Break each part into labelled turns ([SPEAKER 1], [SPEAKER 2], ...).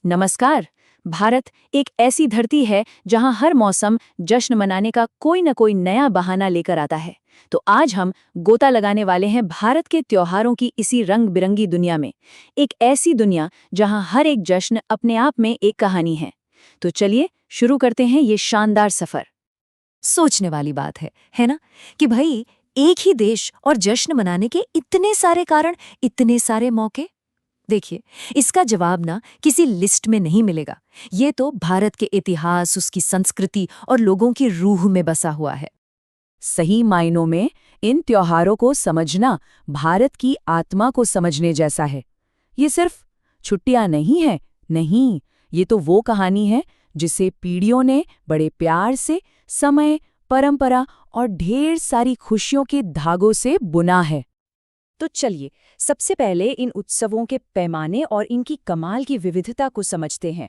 [SPEAKER 1] नमस्कार। भारत एक ऐसी धरती है जहां हर मौसम जश्न मनाने का कोई न कोई नया बहाना लेकर आता है। तो आज हम गोता लगाने वाले हैं भारत के त्योहारों की इसी रंग बिरंगी दुनिया में। एक ऐसी दुनिया जहां हर एक जश्न अपने आप में एक कहानी है। तो चलिए शुरू करते हैं ये शानदार सफर।
[SPEAKER 2] सोचने वाली बात है ना? कि भाई एक ही देश और जश्न मनाने के इतने सारे कारण, इतने सारे मौके। देखिए, इसका जवाब ना किसी लिस्ट में नहीं मिलेगा। ये तो भारत के इतिहास, उसकी संस्कृति और लोगों की रूह में बसा हुआ है।
[SPEAKER 1] सही मायनों में इन त्योहारों को समझना भारत की आत्मा को समझने जैसा है। ये सिर्फ छुट्टियां नहीं है, नहीं, ये तो वो कहानी है जिसे पीढ़ियों ने बड़े प्यार से समय, परंपरा और ढेर सारी खुशियों के धागों से बुना है। तो चलिए सबसे पहले इन उत्सवों के पैमाने और इनकी कमाल की विविधता को समझते हैं।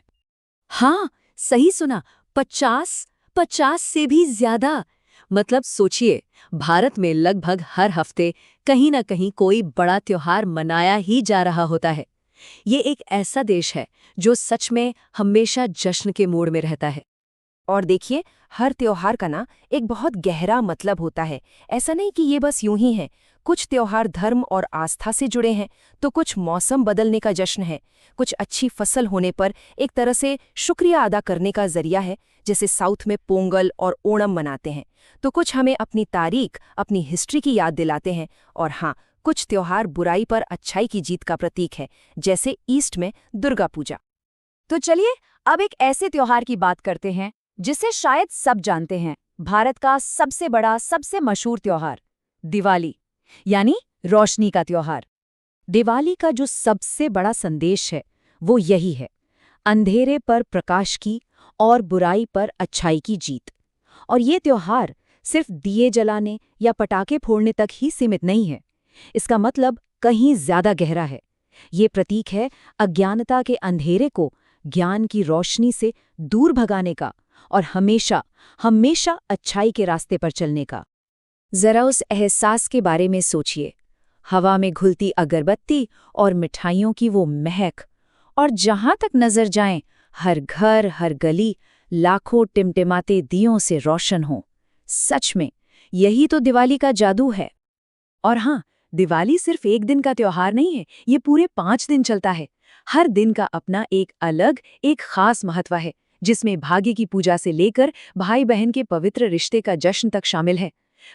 [SPEAKER 2] हाँ, सही सुना। 50 से भी ज्यादा। मतलब सोचिए, भारत में लगभग हर हफ्ते कहीं ना कहीं कोई बड़ा त्योहार मनाया ही जा रहा होता है। ये एक ऐसा देश है जो सच में हमेशा जश्न के मूड में रहता है।
[SPEAKER 3] और देखिए, हर त्योहार का ना एक बहुत गहरा मतलब होता है। ऐसा नहीं कि ये बस यूं ही है। कुछ त्योहार धर्म और आस्था से जुड़े हैं, तो कुछ मौसम बदलने का जश्न है, कुछ अच्छी फसल होने पर एक तरह से शुक्रिया अदा करने का जरिया है, जैसे साउथ में पोंगल और ओणम मनाते हैं। तो कुछ हमें अपनी तारीख, अपनी हिस्ट्री की याद दिलाते हैं। और हाँ, कुछ त्योहार बुराई पर अच्छाई की जीत का प्रतीक है, जैसे ईस्ट में दुर्गा पूजा।
[SPEAKER 1] तो चलिए अब एक ऐसे त्योहार की बात करते हैं जिसे शायद सब जानते हैं, भारत का सबसे बड़ा, सबसे मशहूर त्योहार दिवाली, यानी रोशनी का त्योहार। दिवाली का जो सबसे बड़ा संदेश है वो यही है, अंधेरे पर प्रकाश की और बुराई पर अच्छाई की जीत। और ये त्योहार सिर्फ दिए जलाने या पटाखे फोड़ने तक ही सीमित नहीं है। इसका मतलब कहीं ज्यादा गहरा है। ये प्रतीक है अज्ञानता के अंधेरे को ज्ञान की रोशनी से दूर भगाने का और हमेशा हमेशा अच्छाई के रास्ते पर चलने का। जरा उस एहसास के बारे में सोचिए, हवा में घुलती अगरबत्ती और मिठाइयों की वो महक, और जहां तक नजर जाएं हर घर, हर गली लाखों टिमटिमाते दियों से रोशन हो। सच में यही तो दिवाली का जादू है। और हाँ, दिवाली सिर्फ एक दिन का त्योहार नहीं है, ये पूरे 5 दिन चलता है। हर दिन का अपना एक अलग, एक खास महत्व है, जिसमें भाग्य की पूजा से लेकर भाई बहन के पवित्र रिश्ते का जश्न तक शामिल है।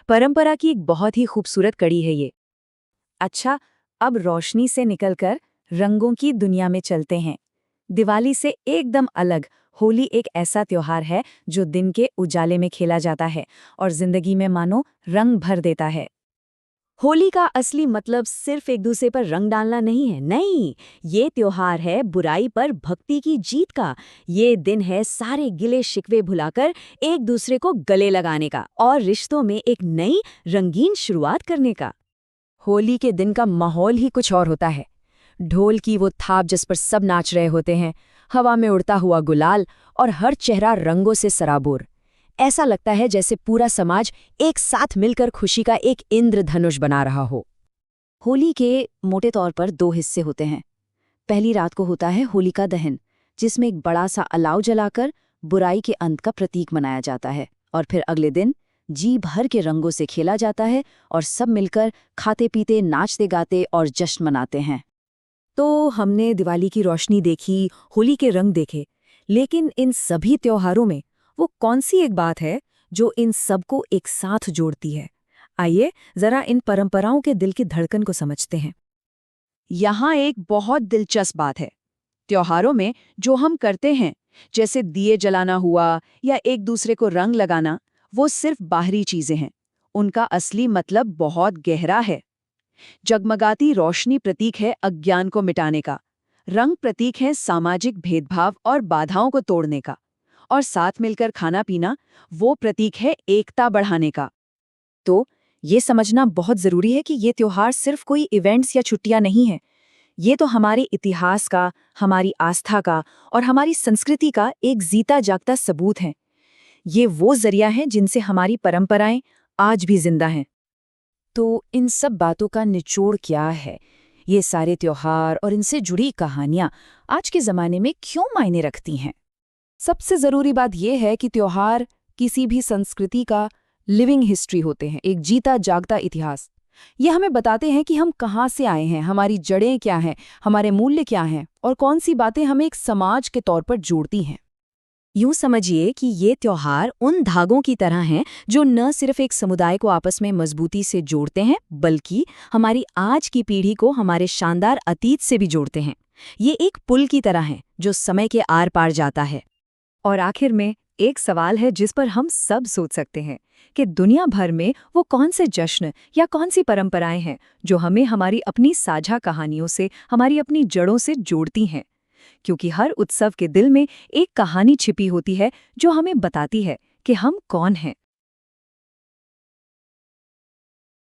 [SPEAKER 1] परंपरा की एक बहुत ही खूबसूरत कड़ी है ये। अच्छा, अब रोशनी से निकलकर रंगों की दुनिया में चलते हैं। दिवाली से एकदम अलग होली एक ऐसा त्योहार है जो दिन के उजाले में खेला जाता है और जिंदगी में मानो रंग भर देता है। होली का असली मतलब सिर्फ एक दूसरे पर रंग डालना नहीं है, नहीं, ये त्योहार है बुराई पर भक्ति की जीत का। ये दिन है सारे गिले शिकवे भुलाकर एक दूसरे को गले लगाने का और रिश्तों में एक नई रंगीन शुरुआत करने का। होली के दिन का माहौल ही कुछ और होता है। ढोल की वो थाप जिस पर सब नाच रहे होते हैं, हवा में उड़ता हुआ गुलाल और हर चेहरा रंगों से सराबोर। ऐसा लगता है जैसे पूरा समाज एक साथ मिलकर खुशी का एक इंद्रधनुष बना रहा हो। होली के मोटे तौर पर 2 हिस्से होते हैं। पहली रात को होता है होलिका दहन, जिसमें एक बड़ा सा अलाव जलाकर बुराई के अंत का प्रतीक मनाया जाता है। और फिर अगले दिन जी भर के रंगों से खेला जाता है और सब मिलकर खाते पीते, नाचते गाते और जश्न मनाते हैं। तो हमने दिवाली की रोशनी देखी, होली के रंग देखे, लेकिन इन सभी त्योहारों में वो कौन सी एक बात है जो इन सबको एक साथ जोड़ती है? आइए जरा इन परंपराओं के दिल की धड़कन को समझते हैं। यहाँ एक बहुत दिलचस्प बात है। त्योहारों में जो हम करते हैं, जैसे दिए जलाना हुआ या एक दूसरे को रंग लगाना, वो सिर्फ बाहरी चीजें हैं। उनका असली मतलब बहुत गहरा है। जगमगाती रोशनी प्रतीक है अज्ञान को मिटाने का, रंग प्रतीक है सामाजिक भेदभाव और बाधाओं को तोड़ने का, और साथ मिलकर खाना पीना वो प्रतीक है एकता बढ़ाने का। तो ये समझना बहुत जरूरी है कि ये त्योहार सिर्फ कोई इवेंट्स या छुट्टियां नहीं है। ये तो हमारे इतिहास का, हमारी आस्था का और हमारी संस्कृति का एक जीता जागता सबूत है। ये वो जरिया है जिनसे हमारी परंपराएं आज भी जिंदा हैं। तो इन सब बातों का निचोड़ क्या है? ये सारे त्योहार और इनसे जुड़ी कहानियाँ आज के ज़माने में क्यों मायने रखती हैं?
[SPEAKER 3] सबसे ज़रूरी बात यह है कि त्योहार किसी भी संस्कृति का लिविंग हिस्ट्री होते हैं, एक जीता जागता इतिहास। ये हमें बताते हैं कि हम कहाँ से आए हैं, हमारी जड़ें क्या हैं, हमारे मूल्य क्या हैं और कौन सी बातें हमें एक समाज के तौर पर जोड़ती हैं।
[SPEAKER 2] यूं समझिए कि ये त्योहार उन धागों की तरह हैं जो न सिर्फ एक समुदाय को आपस में मजबूती से जोड़ते हैं, बल्कि हमारी आज की पीढ़ी को हमारे शानदार अतीत से भी जोड़ते हैं। ये एक पुल की तरह हैं जो समय के आर पार जाता है। और आखिर में एक सवाल है जिस पर हम सब सोच सकते हैं कि दुनिया भर में वो कौन से जश्न या कौन सी परंपराएं हैं जो हमें हमारी अपनी साझा कहानियों से, हमारी अपनी जड़ों से जोड़ती हैं। क्योंकि हर उत्सव के दिल में एक कहानी छिपी होती है जो हमें बताती है कि हम कौन हैं।